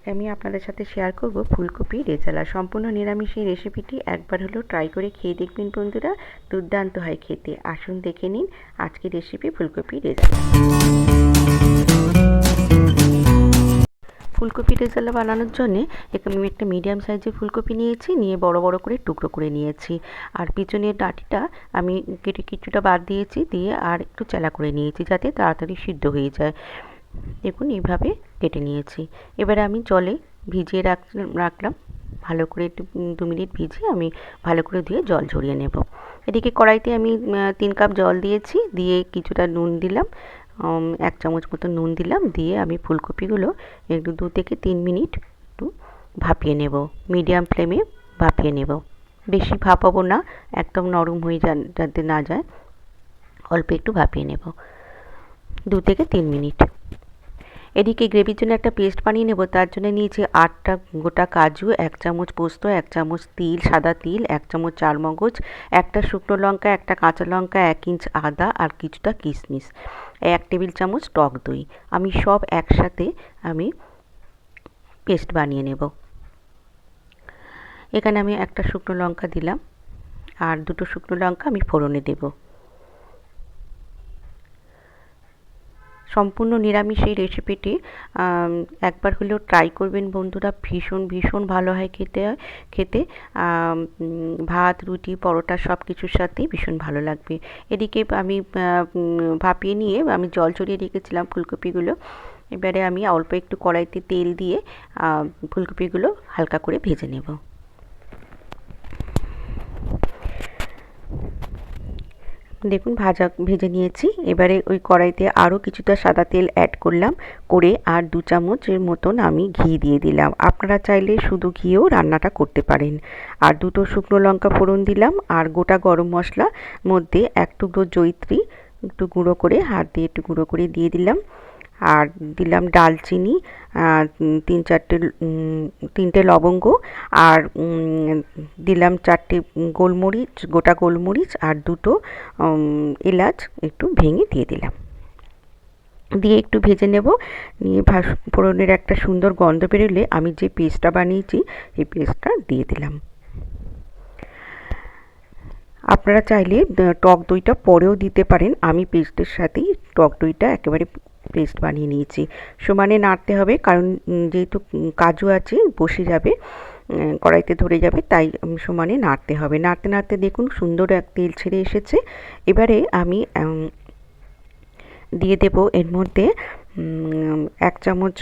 আজকে আমি আপনাদের সাথে শেয়ার করব ফুলকপি রেজালা। সম্পূর্ণ নিরামিষ এই রেসিপিটি একবার হলেও ট্রাই করে খেয়ে দেখবেন বন্ধুরা, দুর্দান্ত হয় খেতে। আসুন দেখে নিন আজকের রেসিপি ফুলকপি রেজালা। ফুলকপি রেজালা বানানোর জন্যে আমি একটা মিডিয়াম সাইজের ফুলকপি নিয়েছি, নিয়ে বড় বড় করে টুকরো করে নিয়েছি। আর পিছনের ডাঁটিটা আমি কেটে কিছুটা বাদ দিয়েছি, দিয়ে আর একটু চেলা করে নিয়েছি যাতে তাড়াতাড়ি সিদ্ধ হয়ে যায়। দেখুন এইভাবে কেটে নিয়েছি। এবারে আমি জলে ভিজিয়ে রাখলাম ভালো করে, একটু 2 মিনিট ভিজিয়ে আমি ভালো করে ধুয়ে জল ঝরিয়ে নেব। এদিকে কড়াইতে আমি 3 কাপ জল দিয়েছি, দিয়ে কিছুটা নুন দিলাম, 1 চামচ মতো নুন দিলাম, দিয়ে আমি ফুলকপিগুলো একটু 2 থেকে 3 মিনিট একটু ভাপিয়ে নেব। মিডিয়াম ফ্লেমে ভাপিয়ে নেব, বেশি ভাপাবো না, একদম নরম হয়ে যাতে না যায়, অল্প একটু ভাপিয়ে নেব 2 থেকে 3 মিনিট। এদিকে গ্রেভির জন্য একটা পেস্ট বানিয়ে নেব। তার জন্য নিয়েছি 8টা গোটা কাজু, 1 চামচ পোস্ত, 1 চামচ তিল, সাদা তিল, 1 চামচ চারমগজ, একটা শুকনো লঙ্কা, একটা কাঁচা লঙ্কা, 1 ইঞ্চ আদা আর কিছুটা কিশমিশ, 1 টেবিল চামচ টক দই। আমি সব একসাথে পেস্ট বানিয়ে নেব। এখানে আমি একটা শুকনো লঙ্কা দিলাম, আর 2টো শুকনো লঙ্কা আমি ফোড়নে দেব। সম্পূর্ণ নিরামিষ এই রেসিপিটি একবার হলেও ট্রাই করবেন বন্ধুরা, ভীষণ ভীষণ ভালো হয় খেতে ভাত, রুটি, পরোটা সব কিছুর সাথেই ভীষণ ভালো লাগবে। এদিকে আমি ভাপিয়ে নিয়ে আমি জল ঝরিয়ে রেখেছিলাম ফুলকপিগুলো। এবারে আমি অল্প একটু কড়াইতে তেল দিয়ে ফুলকপিগুলো হালকা করে ভেজে নেব। দেখুন ভেজে নিয়েছি। এবারে ওই কড়াইতে আরও কিছুটা সাদা তেল অ্যাড করলাম, করে আর 2 চামচের মতন আমি ঘি দিয়ে দিলাম। আপনারা চাইলে শুধু ঘিয়েও রান্নাটা করতে পারেন। আর 2টো শুকনো লঙ্কা ফোড়ন দিলাম, আর গোটা গরম মশলা মধ্যে 1 টুকরো জয়িত্রী একটু গুঁড়ো করে, হাত দিয়ে একটু গুঁড়ো করে দিয়ে দিলাম। আর দিলাম ডালচিনি, 3-4টে লবঙ্গ, আর দিলাম 4টে গোলমরিচ, গোটা গোলমরিচ, আর 2টো এলাচ একটু ভেঙে দিয়ে দিলাম, দিয়ে একটু ভেজে নেব। নিয়ে ফোড়নের একটা সুন্দর গন্ধ বেরোলে আমি যে পেস্টটা বানিয়েছি এই পেস্টটা দিয়ে দিলাম। আপনারা চাইলে টক দইটা পরেও দিতে পারেন, আমি পেস্টের সাথেই টক দইটা একেবারে পেস্ট বানিয়ে নিয়েছি। সমানে নাড়তে হবে, কারণ যেহেতু কাজু আছে বসে যাবে, কড়াইতে ধরে যাবে, তাই সমানে নাড়তে হবে। নাড়তে নাড়তে দেখুন সুন্দর এক তেল ছেড়ে এসেছে। এবারে আমি দিয়ে দেব এর মধ্যে 1 চামচ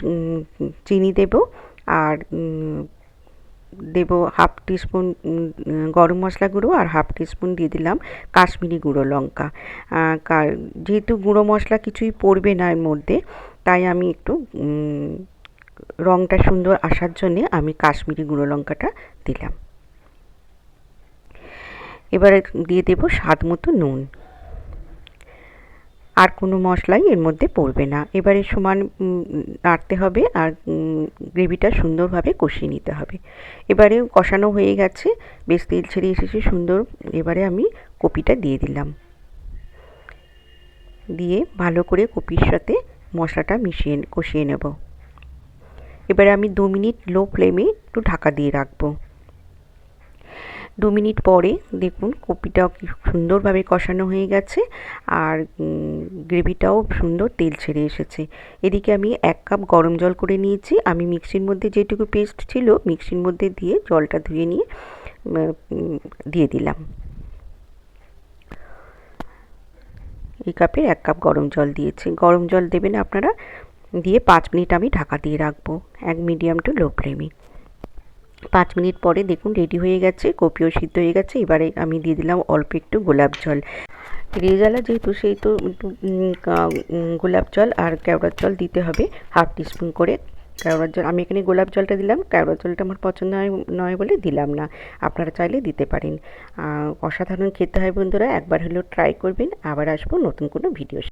চিনি দেব, আর দেব 1/2 টিস্পুন গরম মশলা গুঁড়ো, আর 1/2 টিস্পুন দিয়ে দিলাম কাশ্মীরি গুঁড়ো লঙ্কা। যেহেতু গুঁড়ো মশলা কিছুই পড়বে না এর মধ্যে, তাই আমি একটু রঙটা সুন্দর আসার জন্যে আমি কাশ্মীরি গুঁড়ো লঙ্কাটা দিলাম। এবারে দিয়ে দেব স্বাদ মতো নুন। আর কোনো মশলাই এর মধ্যে পড়বে না। এবারে সমান নাড়তে হবে, আর গ্রেভিটা সুন্দরভাবে কষিয়ে নিতে হবে। এবারে কষানো হয়ে গেছে, বেশ তেল ছেড়ে এসেছে সুন্দর। এবারে আমি কপিটা দিয়ে দিলাম, দিয়ে ভালো করে কপির সাথে মশলাটা কষিয়ে নেব। এবারে আমি 2 মিনিট লো ফ্লেমে একটু ঢাকা দিয়ে রাখবো। 2 মিনিট পরে দেখুন কপিটাও কি সুন্দরভাবে কষানো হয়ে গেছে, আর গ্রেভিটাও সুন্দর তেল ছেড়ে এসেছে। এদিকে আমি 1 কাপ গরম জল করে নিয়েছি। আমি মিক্সির মধ্যে যেটুকু পেস্ট ছিল মিক্সির মধ্যে দিয়ে জলটা ধুয়ে নিয়ে দিয়ে দিলাম। এই কাপের 1 কাপ গরম জল দিয়েছি। গরম জল দেবেন আপনারা, দিয়ে 5 মিনিট আমি ঢাকা দিয়ে রাখবো এক মিডিয়াম টু লো ফ্লেমে। 5 মিনিট পরে দেখুন রেডি হয়ে গেছে, কপিও সিদ্ধ হয়ে গেছে। এবারে আমি দিয়ে দিলাম অল্প একটু গোলাপ জল। রেজালা যেহেতু সেহেতু একটু গোলাপ জল আর কেওড়ার জল দিতে হবে 1/2 টিস্পুন করে। কেওড়ার জল আমি এখানে গোলাপ জলটা দিলাম, কেওড়ার জলটা আমার পছন্দ নয় বলে দিলাম না, আপনারা চাইলে দিতে পারেন। অসাধারণ খেতে হয় বন্ধুরা, একবার হলেও ট্রাই করবেন। আবার আসবো নতুন কোনো ভিডিও।